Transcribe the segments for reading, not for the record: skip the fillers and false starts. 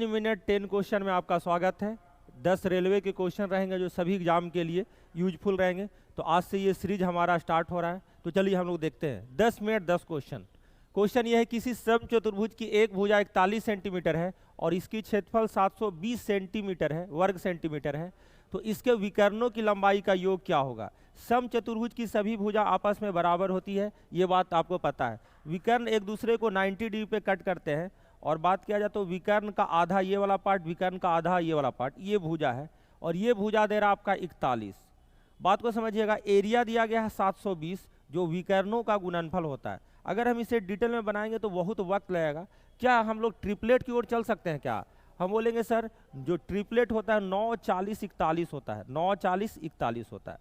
Minute 10 question में आपका स्वागत है। 10 रेलवे के क्वेश्चन रहेंगे जो सभी एग्जाम के लिए यूजफुल रहेंगे। तो आज से ये सीरीज हमारा स्टार्ट हो रहा है। तो चलिए हम लोग देखते हैं 10 मिनट 10 क्वेश्चन। क्वेश्चन ये है, किसी समचतुर्भुज की एक भुजा 41 सेंटीमीटर है और इसकी क्षेत्रफल 720 सेंटीमीटर है, वर्ग सेंटीमीटर है। तो इसके विकर्णों की लंबाई का योग क्या होगा। समचतुर्भुज की सभी भुजा आपस में बराबर होती है, ये बात आपको पता है। विकर्ण एक दूसरे को 90 डिग्री पे कट करते हैं। और बात किया जाए तो विकर्ण का आधा ये वाला पार्ट, विकर्ण का आधा ये वाला पार्ट, ये भुजा है और ये भुजा दे रहा आपका 41। बात को समझिएगा, एरिया दिया गया है 720 जो विकर्णों का गुणनफल होता है। अगर हम इसे डिटेल में बनाएंगे तो बहुत वक्त लगेगा। क्या हम लोग ट्रिपलेट की ओर चल सकते हैं क्या? हम बोलेंगे सर जो ट्रिपलेट होता है 9, 40, 41 होता है, 9, 40, 41 होता है।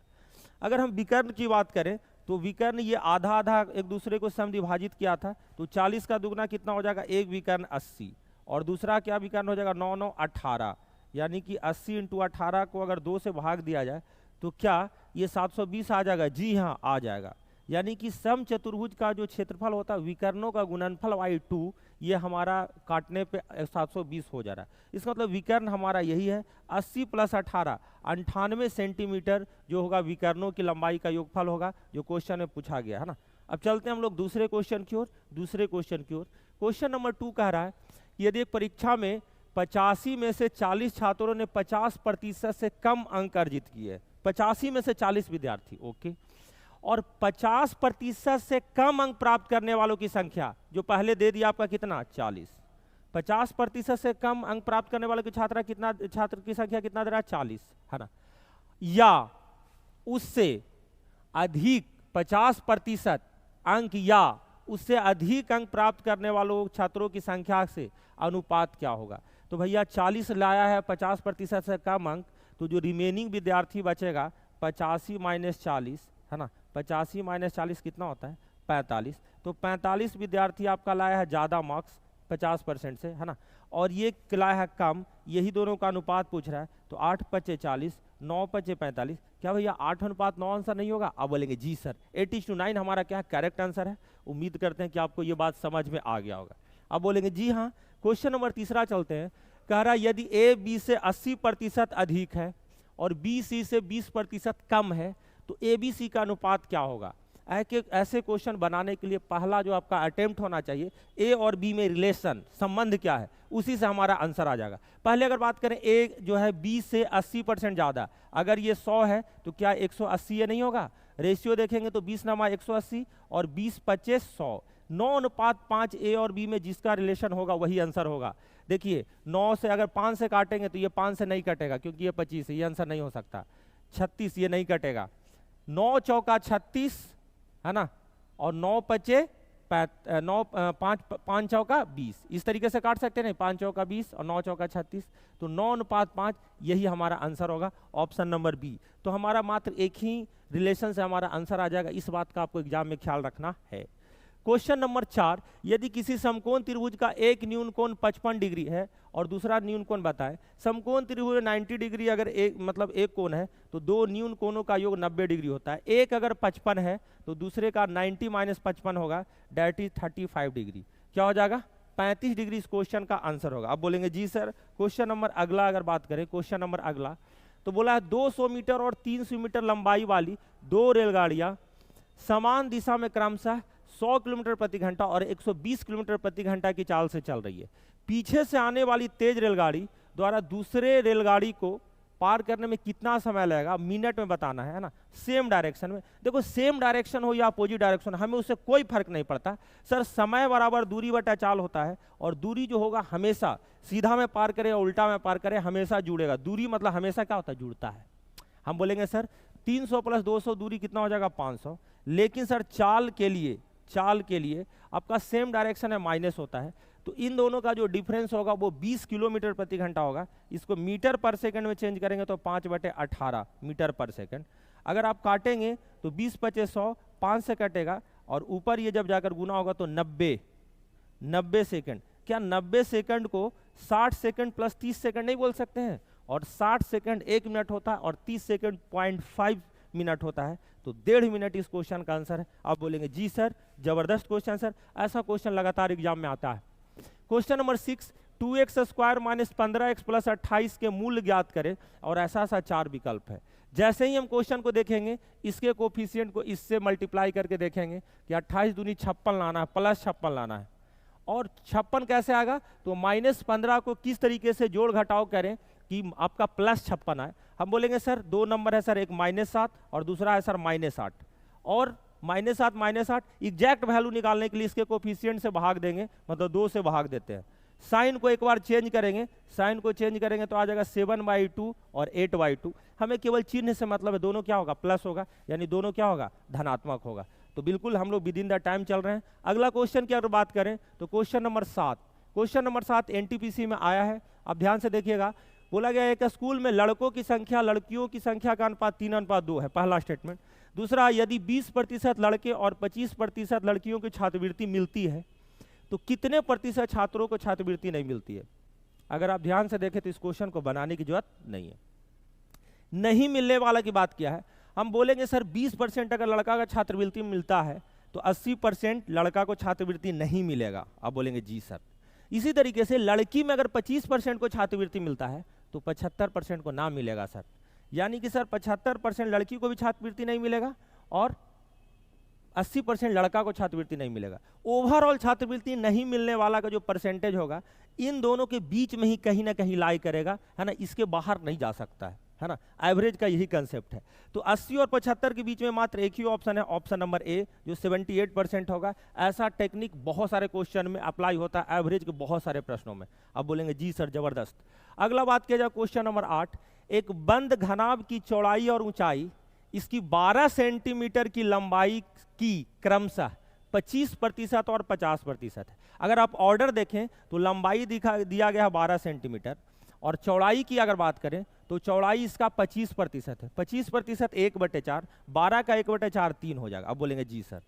अगर हम विकर्ण की बात करें तो विकर्ण ये आधा आधा एक दूसरे को समद्विभाजित किया था, तो 40 का दुगना कितना हो जाएगा, एक विकर्ण 80 और दूसरा क्या विकर्ण हो जाएगा 9, 9, 18, यानी कि 80 × 18 को अगर 2 से भाग दिया जाए तो क्या ये 720 आ जाएगा? जी हाँ, आ जाएगा। यानी कि समचतुर्भुज का जो क्षेत्रफल होता है विकर्णों का गुणनफल y2, ये हमारा काटने पे 720 हो जा रहा है। इसका मतलब विकर्ण हमारा यही है, 80 + 18 98 सेंटीमीटर जो होगा विकर्णों की लंबाई का योगफल होगा, जो क्वेश्चन में पूछा गया है ना। अब चलते हैं हम लोग दूसरे क्वेश्चन की ओर। क्वेश्चन नंबर 2 कह रहा है, यदि एक परीक्षा में 85 में से 40 छात्रों ने 50% से कम अंक अर्जित किए, 85 में से 40 विद्यार्थी, ओके, और 50% से कम अंक प्राप्त करने वालों की संख्या जो पहले दे दिया आपका कितना, 40। 50% से कम अंक प्राप्त करने वालों की छात्र की संख्या कितना दे रहा है, 40 है ना। या उससे अधिक 50% अंक या उससे अधिक अंक प्राप्त करने वालों छात्रों की संख्या से अनुपात क्या होगा। तो भैया 40 लाया है 50% से कम अंक, तो जो रिमेनिंग विद्यार्थी बचेगा 85 - 40 है ना। 85 - 40 कितना होता है, 45। तो 45 विद्यार्थी आपका लाया है ज़्यादा मार्क्स 50% से, है ना, और ये लाया है कम। यही दोनों का अनुपात पूछ रहा है। तो 8 × 5 = 40, 9 × 5 = 45। क्या भैया 8:9 आंसर नहीं होगा? आप बोलेंगे जी सर 8:9 हमारा क्या करेक्ट आंसर है। उम्मीद करते हैं कि आपको ये बात समझ में आ गया होगा। आप बोलेंगे जी हाँ। क्वेश्चन नंबर 3 चलते हैं। कह रहा है यदि ए बी से 80% अधिक है और बी सी से 20% कम है तो ए बी सी का अनुपात क्या होगा। ऐसे क्वेश्चन बनाने के लिए पहला जो आपका अटेम्प्ट होना चाहिए, ए और बी में रिलेशन संबंध क्या है, उसी से हमारा आंसर आ जाएगा। पहले अगर बात करें ए जो है बी से 80% ज़्यादा, अगर ये 100 है तो क्या 180 ये नहीं होगा। रेशियो देखेंगे तो 20 × 180 और 20 × 25 = 100। 9:5 ए और बी में जिसका रिलेशन होगा वही आंसर होगा। देखिए 9 से अगर 5 से काटेंगे तो ये 5 से नहीं कटेगा क्योंकि ये 25 है, ये आंसर नहीं हो सकता। 36 ये नहीं कटेगा। 9 चौका 36 है ना, और 9 × 5 चौका 20, इस तरीके से काट सकते हैं। 5 चौका 20 और 9 चौका 36, तो 9:5 यही हमारा आंसर होगा, ऑप्शन नंबर बी। तो हमारा मात्र एक ही रिलेशन से हमारा आंसर आ जाएगा, इस बात का आपको एग्जाम में ख्याल रखना है। क्वेश्चन नंबर 4, यदि किसी समकोण त्रिभुज का एक न्यून कोण 55 डिग्री है और दूसरा न्यून कोण बताएं। समकोण त्रिभुज 90 डिग्री अगर एक कोण है तो दो न्यून कोणों का योग 90 डिग्री होता है। एक अगर 55 है तो दूसरे का 90 - 55 होगा, डेट इज 35 डिग्री। क्या हो जाएगा, 35 डिग्री इस क्वेश्चन का आंसर होगा। आप बोलेंगे जी सर। क्वेश्चन नंबर अगला अगर बात करें, क्वेश्चन नंबर अगला तो बोला है 200 मीटर और 300 मीटर लंबाई वाली दो रेलगाड़ियां समान दिशा में क्रमशः 100 किलोमीटर प्रति घंटा और 120 किलोमीटर प्रति घंटा की चाल से चल रही है। पीछे से आने वाली तेज रेलगाड़ी द्वारा दूसरे रेलगाड़ी को पार करने में कितना समय लगेगा, मिनट में बताना है ना। सेम डायरेक्शन में, देखो सेम डायरेक्शन हो या अपोजिट डायरेक्शन, हमें उससे कोई फर्क नहीं पड़ता सर। समय बराबर दूरी बटा चाल होता है और दूरी जो होगा हमेशा सीधा में पार करे या उल्टा में पार करे हमेशा जुड़ेगा। दूरी मतलब हमेशा क्या होता है, जुड़ता है। हम बोलेंगे सर 300 + 200 दूरी कितना हो जाएगा, 500। लेकिन सर चाल के लिए आपका सेम डायरेक्शन है, माइनस होता है, तो इन दोनों का जो डिफरेंस होगा वो 20 किलोमीटर प्रति घंटा होगा। इसको मीटर पर सेकंड में चेंज करेंगे तो 5/18 मीटर पर सेकंड। अगर आप काटेंगे तो 20 × 25 = 100, 5 से कटेगा और ऊपर ये जब जाकर गुना होगा तो 90 सेकंड। क्या 90 सेकंड को 60 सेकंड + 30 सेकंड नहीं बोल सकते हैं? और 60 सेकंड 1 मिनट होता है और 30 सेकंड 0.5 मिनट होता है, तो 1.5 मिनट इस क्वेश्चन का आंसर है। आप बोलेंगे जी सर, जबरदस्त क्वेश्चन सर, ऐसा क्वेश्चन लगातार एग्जाम में आता है। Question number 6, 2x² minus 15x plus 28 के मूल्य ज्ञात करें, और ऐसा ऐसा 4 विकल्प है। जैसे ही हम क्वेश्चन को देखेंगे, इसके कोफिशिएंट को इससे मल्टीप्लाई करके देखेंगे कि 28 दूनी 56 लाना है, प्लस 56 लाना है। और 56 कैसे आएगा, तो -15 को किस तरीके से जोड़ घटाव करें कि आपका +56 आए। हम बोलेंगे सर 2 नंबर है सर, एक -7 और दूसरा है सर -8, और -8 एग्जैक्ट वैल्यू निकालने के लिए इसके कोफिशिएंट से भाग देंगे, मतलब 2 से भाग देते हैं। साइन को एक बार चेंज करेंगे, साइन को चेंज करेंगे तो आ जाएगा 7/2 और 8/2। हमें केवल चिन्ह से मतलब है, दोनों क्या होगा, प्लस होगा, यानी दोनों क्या होगा, धनात्मक होगा। तो बिल्कुल हम लोग विद इन द टाइम चल रहे हैं। अगला क्वेश्चन की अगर बात करें तो क्वेश्चन नंबर 7 एनटीपीसी में आया है। अब ध्यान से देखिएगा, बोला गया है कि स्कूल में लड़कों की संख्या लड़कियों की संख्या का अनुपात 3:2 है, पहला स्टेटमेंट। दूसरा, यदि 20% लड़के और 25% लड़कियों की छात्रवृत्ति मिलती है तो कितने प्रतिशत छात्रों को छात्रवृत्ति नहीं मिलती है। अगर आप ध्यान से देखें तो इस क्वेश्चन को बनाने की जरूरत नहीं है। नहीं मिलने वाला की बात किया है, हम बोलेंगे सर 20% अगर लड़का का छात्रवृत्ति मिलता है तो 80% लड़का को छात्रवृत्ति नहीं मिलेगा। आप बोलेंगे जी सर। इसी तरीके से लड़की में अगर 25% को छात्रवृत्ति मिलता है तो 75% को ना मिलेगा सर, यानी कि सर 75% लड़की को भी छात्रवृत्ति नहीं मिलेगा और 80% लड़का को छात्रवृत्ति नहीं मिलेगा। ओवरऑल छात्रवृत्ति नहीं मिलने वाला का जो परसेंटेज होगा, इन दोनों के बीच में ही कहीं ना कहीं लाई करेगा, है ना, इसके बाहर नहीं जा सकता है ना। एवरेज का यही कंसेप्ट है। तो 80 और 75 के बीच में मात्र एक ही ऑप्शन है, ऑप्शन नंबर ए, जो 78% होगा। ऐसा टेक्निक बहुत सारे क्वेश्चन में अप्लाई होता है, एवरेज के बहुत सारे प्रश्नों में। अब बोलेंगे जी सर जबरदस्त। अगला बात किया जाए क्वेश्चन नंबर 8, एक बंद घनाभ की चौड़ाई और ऊंचाई, इसकी 12 सेंटीमीटर की लंबाई की क्रमशः 25% और 50% है। अगर आप ऑर्डर देखें तो लंबाई दिया गया है 12 सेंटीमीटर, और चौड़ाई की अगर बात करें तो चौड़ाई इसका 25% है। 25% 1/4, 12 का 1/4 3 हो जाएगा। अब बोलेंगे जी सर।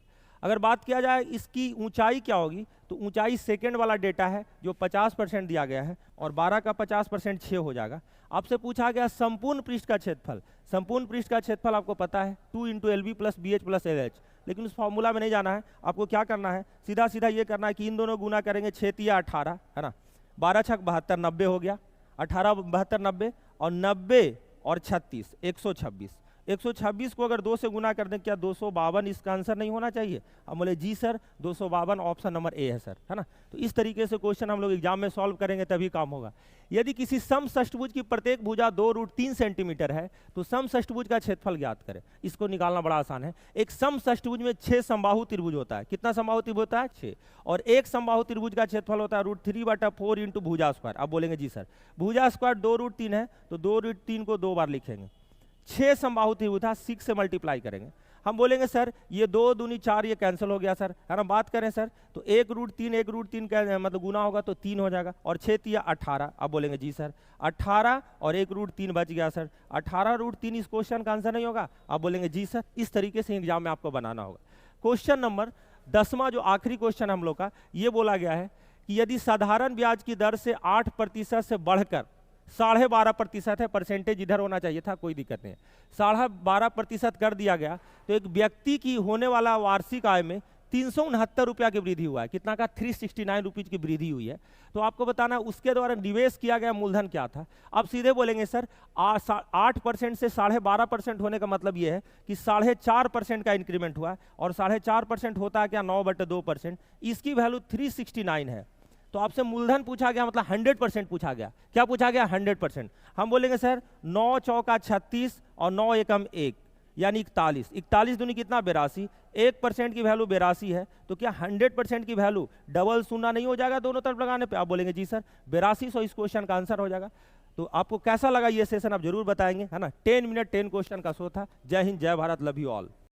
अगर बात किया जाए इसकी ऊंचाई क्या होगी, तो ऊंचाई सेकंड वाला डेटा है जो 50% दिया गया है, और 12 का 50% 6 हो जाएगा। आपसे पूछा गया संपूर्ण पृष्ठ का क्षेत्रफल। संपूर्ण पृष्ठ का क्षेत्रफल आपको पता है 2 × LB + BH + LH, लेकिन उस फॉर्मूला में नहीं जाना है। आपको क्या करना है, सीधा सीधा ये करना है कि इन दोनों गुना करेंगे 6 × 18, है ना, 12 × 6 = 72, 90 हो गया। 18 72 90, और 90 और 36 126। 126 को अगर 2 से गुना कर दें, क्या 252 इसका आंसर नहीं होना चाहिए। हम बोले जी सर 252 ऑप्शन नंबर ए है सर, है ना। तो इस तरीके से क्वेश्चन हम लोग एग्जाम में सॉल्व करेंगे तभी काम होगा। यदि किसी समषष्टभुज की प्रत्येक भुजा 2√3 सेंटीमीटर है तो समषष्टभुज का क्षेत्रफल ज्ञात करें। इसको निकालना बड़ा आसान है। एक समषष्टभुज में 6 समबाहु त्रिभुज होता है। कितना समबाहु त्रिभुज होता है, 6, और एक समबाहु त्रिभुज का क्षेत्रफल होता है √3/4 × भुजा स्क्वायर। अब बोलेंगे जी सर भुजा स्क्वायर 2√3 है तो 2√3 को 2 बार लिखेंगे। 6 समबाहु त्रिभुज था, 6 से मल्टीप्लाई करेंगे। हम बोलेंगे सर ये 2 दूनी 4, ये कैंसिल हो गया सर, है ना। बात करें सर तो 1√3 का मतलब गुना होगा तो 3 हो जाएगा, और 6 × 3 = 18। अब बोलेंगे जी सर 18 और 1√3 बच गया सर, 18√3 इस क्वेश्चन का आंसर नहीं होगा। आप बोलेंगे जी सर। इस तरीके से एग्जाम में आपको बनाना होगा। क्वेश्चन नंबर 10वां जो आखिरी क्वेश्चन हम लोग का, ये बोला गया है कि यदि साधारण ब्याज की दर से 8% से बढ़कर 12.5% है, परसेंटेज इधर होना चाहिए था, कोई दिक्कत नहीं है, 12.5% कर दिया गया, तो एक व्यक्ति की होने वाला वार्षिक आय में 369 रुपया की वृद्धि हुआ है। कितना का, 369 रुपीज की वृद्धि हुई है। तो आपको बताना उसके द्वारा निवेश किया गया मूलधन क्या था। आप सीधे बोलेंगे सर 8% से 12.5% होने का मतलब ये है कि 4.5% का इंक्रीमेंट हुआ है, और 4.5% होता है क्या, 9/2%। इसकी वैल्यू 369 है। तो आपसे मूलधन पूछा गया, मतलब 100% पूछा गया। क्या पूछा गया, 100%। हम बोलेंगे सर 9 चौका 36 और 9 एकम 1 यानी 41। 41 दूनी कितना, 82। 1% की वैल्यू 82 है, तो क्या 100% की वैल्यू डबल शून्य नहीं हो जाएगा दोनों तरफ लगाने पे। आप बोलेंगे जी सर 8200 इस क्वेश्चन का आंसर हो जाएगा। तो आपको कैसा लगा ये सेशन आप जरूर बताएंगे, है ना। 10 मिनट 10 क्वेश्चन का शो था। जय हिंद, जय भारत, लव यू ऑल।